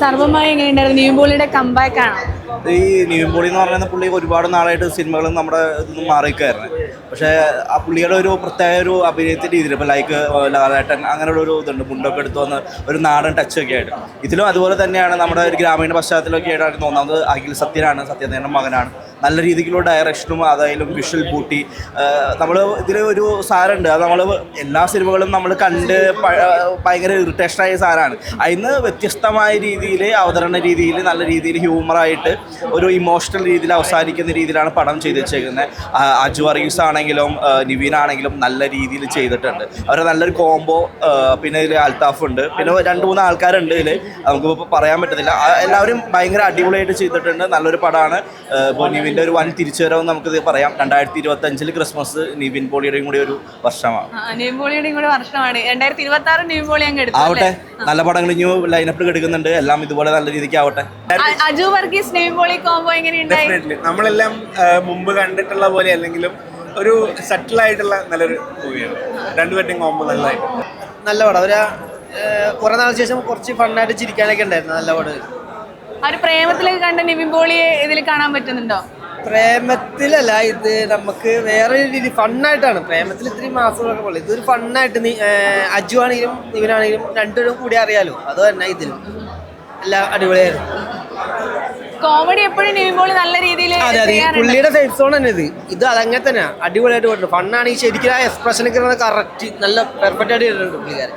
സർവ്വമായി എങ്ങനെയുണ്ടായിരുന്നു? നിവിൻ പോളിയുടെ കംബാക്ക് ആണ്. ഈ നിവിൻ പോളി എന്ന് പറയുന്ന പുള്ളി ഒരുപാട് നാളായിട്ട് സിനിമകളും നമ്മുടെ ഇതൊന്നും മാറിക്കായിരുന്നു. പക്ഷേ ആ പുള്ളിയുടെ ഒരു പ്രത്യേക ഒരു അഭിനയത്തിൻ്റെ രീതിയിൽ ഇപ്പോൾ ലൈക്ക് ലാലേട്ടൻ അങ്ങനെയുള്ള ഒരു ഇതുണ്ട്, മുണ്ടൊക്കെ എടുത്തു വന്ന് ഒരു നാടൻ ടച്ചൊക്കെ ആയിട്ട്. ഇതിലും അതുപോലെ തന്നെയാണ് നമ്മുടെ ഒരു ഗ്രാമീണ പശ്ചാത്തലമൊക്കെ ആയിട്ടാണ് തോന്നുന്നത്. അഖിൽ സത്യൻ്റെ മകനാണ്. നല്ല രീതിക്കുള്ള ഡയറക്ഷനും അതായാലും വിഷ്വൽ ബൂട്ടി. നമ്മൾ ഇതിൽ ഒരു സാധനമുണ്ട്, അത് നമ്മൾ എല്ലാ സിനിമകളും നമ്മൾ കണ്ട് ഭയങ്കര ഇറിറ്റേഷനായ സാധനമാണ്. അതിന് വ്യത്യസ്തമായ രീതിയിൽ അവതരണ രീതിയിൽ നല്ല രീതിയിൽ ഹ്യൂമറായിട്ട് ഒരു ഇമോഷണൽ രീതിയിൽ അവസാനിക്കുന്ന രീതിയിലാണ് പടം ചെയ്ത് വെച്ചേക്കുന്നത്. അജു വർഗീസ് ആണെങ്കിലും നിവിൻ ആണെങ്കിലും നല്ല രീതിയിൽ ചെയ്തിട്ടുണ്ട്. അവരെ നല്ലൊരു കോംബോ. പിന്നെ ഇതിൽ അൽത്താഫ് ഉണ്ട്, പിന്നെ 2-3 ആൾക്കാരുണ്ട് ഇതിൽ, നമുക്കിപ്പോൾ പറയാൻ പറ്റത്തില്ല. എല്ലാവരും ഭയങ്കര അടിപൊളിയായിട്ട് ചെയ്തിട്ടുണ്ട്. നല്ലൊരു പടമാണ്. ഇപ്പോൾ നിവിൻ്റെ ഒരു വൻ തിരിച്ചുവരവെന്ന് നമുക്കിത് പറയാം. 2025 ക്രിസ്മസ് നിവിൻ പോളിയുടെയും കൂടി ഒരു വർഷമാണ്. നിവിൻ പോളിയുടെയും കൂടി വർഷമാണ്. 2026 നിവിൻ പോളി അങ്ങ് എടുത്തു ആവട്ടെ. നല്ല പടങ്ങൾ ഇനി ലൈനപ്പിൽ എടുക്കുന്നുണ്ട്. എല്ലാം ഇതുപോലെ നല്ല രീതിക്ക് ആവട്ടെ. അജു വർഗീസ് നിവിൻ പോളി കോംബോ എങ്ങനെയുണ്ടായി? നമ്മളെല്ലാം മുമ്പ് കണ്ടിട്ടുള്ള പോലെ അല്ലെങ്കിലും ഒരു സെറ്റിൽ ആയിട്ടുള്ള നല്ലൊരു മൂവിയാണ്. രണ്ടുപേരുടെയും കോംബോ നല്ലതായിട്ട് നല്ല പടം. ഒരു കുറെ നാളിന് ശേഷം കുറച്ച് ഫണ്ണായിട്ട് ചിരിക്കാനൊക്കെ ഉണ്ടായിരുന്നു. നല്ല പടം. ആ ഒരു പ്രേമത്തിലൊക്കെ കണ്ട നിവിൻ പോളിയെ ഇതിൽ കാണാൻ പറ്റുന്നുണ്ടോ? പ്രേമത്തിലല്ല, ഇത് നമുക്ക് വേറെ രീതി ഫണ്ണായിട്ടാണ്. പ്രേമത്തിൽ ഇത്തിരി മാസങ്ങളൊക്കെ പോലെ ഇതൊരു ഫണ്ണായിട്ട്. അജു ആണെങ്കിലും നിവിനാണെങ്കിലും രണ്ടുപേരും കൂടി അറിയാലോ, അത് തന്നെ ഇതിലും എല്ലാം അടിപൊളിയായിരുന്നു. കോമഡി എപ്പോഴും നിവിൻ പോളി നല്ല രീതിയിൽ. അതെ, പുള്ളിയുടെ സേഫ് സോൺ തന്നെ ഇത് അതങ്ങനെ തന്നെ അടിപൊളിയായിട്ട് പോയിട്ടുണ്ട്. ഫണ്ണാണെങ്കിൽ ശരിക്കും ആ എക്സ്പ്രഷനൊക്കെ കറക്റ്റ് നല്ല പെർഫെക്റ്റ് ആയിട്ട് ചെയ്തിട്ടുണ്ട് പുള്ളിക്കാരൻ.